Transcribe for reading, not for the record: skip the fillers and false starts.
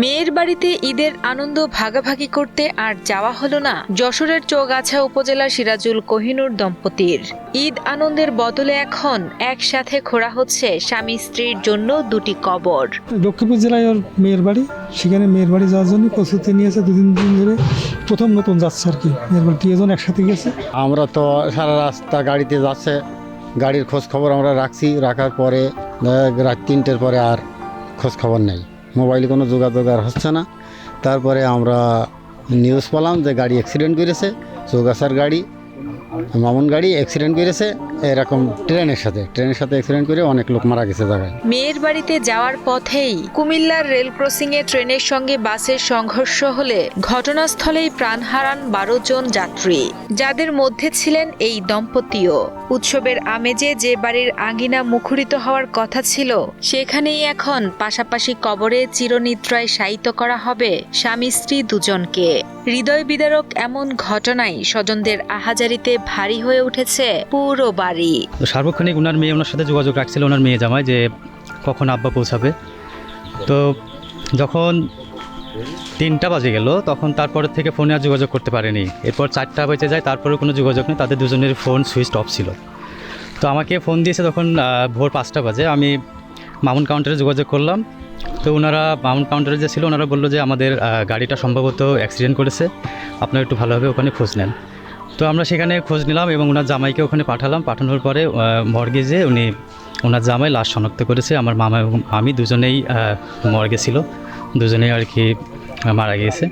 মেয়ের বাড়িতে ঈদের আনন্দ ভাগাভাগি করতে আর যাওয়া হলো না যশোরের চৌগাছা উপজেলার সিরাজুল কোহিনুর দম্পতির। ঈদ আনন্দের বদলে এখন একসাথে খোঁড়া হচ্ছে স্বামী স্ত্রীর জন্য দুটি কবর। লক্ষ্মীপুর জেলায় ওর মেয়ের বাড়ি, সেখানে মেয়ের বাড়ি যাওয়ার জন্য প্রস্তুতি নিয়েছে। দুদিন ধরে প্রথম নতুন যাচ্ছে আর কি, মেয়ের বাড়ি দুজন একসাথে গেছে। আমরা তো সারা রাস্তা গাড়িতে যাচ্ছে, গাড়ির খোঁজ খবর আমরা রাখার পরে রাত 3টের পরে আর খোঁজ খবর নেই, মোবাইলে কোনো যোগাযোগ আর হচ্ছে না। তারপরে আমরা নিউজ পেলাম যে গাড়ি অ্যাক্সিডেন্ট করেছে, চৌগাছার গাড়ি, মামুন গাড়ি অ্যাক্সিডেন্ট করেছে, এরকম ট্রেনের সাথে অ্যাক্সিডেন্ট করে অনেক লোক মারা গেছে জায়গায়। মেয়ের বাড়িতে যাওয়ার পথেই কুমিল্লার রেল ক্রসিংয়ে ট্রেনের সঙ্গে বাসের সংঘর্ষ হলে ঘটনাস্থলেই প্রাণ হারান 12 জন যাত্রী, যাদের মধ্যে ছিলেন এই দম্পতিও। উৎসবের আমেজে যে বাড়ির আঙ্গিনা মুখরিত হওয়ার কথা ছিল, সেখানেই এখন পাশাপাশি কবরে চিরনিদ্রায় শায়িত করা হবে স্বামী স্ত্রী দুজনকে। হৃদয় বিদারক এমন ঘটনায় স্বজনদের আহাজারিতে ভারী হয়ে উঠেছে পুরো বাড়ি। সার্বক্ষণিক ওনার মেয়ে ওনার সাথে যোগাযোগ রাখছিল, ওনার মেয়ে জামাই, যে কখন আব্বা পৌঁছাবে। তো যখন 3টা বাজে গেল, তখন তারপরের থেকে ফোনে আর যোগাযোগ করতে পারেনি। এরপর 4টা বেজে যায়, তারপরেও কোনো যোগাযোগ নেই, তাদের দুজনের ফোন সুইচ অফ ছিল। তো আমাকে ফোন দিয়েছে তখন ভোর 5টা বাজে। আমি মামুন কাউন্টারে যোগাযোগ করলাম। তো ওনারা মামুন কাউন্টারে যে ছিল, ওনারা বললো যে আমাদের গাড়িটা সম্ভবত অ্যাক্সিডেন্ট করেছে, আপনারা একটু ভালোভাবে ওখানে খোঁজ নেন। তো আমরা সেখানে খোঁজ নিলাম এবং ওনার জামাইকে ওখানে পাঠানোর পরে মর্গে যে ওনার জামাই লাশ শনাক্ত করেছে। আমার মামা এবং আমি দুজনেই মর্গে ছিল, দুজনেই আর কি মারা গিয়েছে।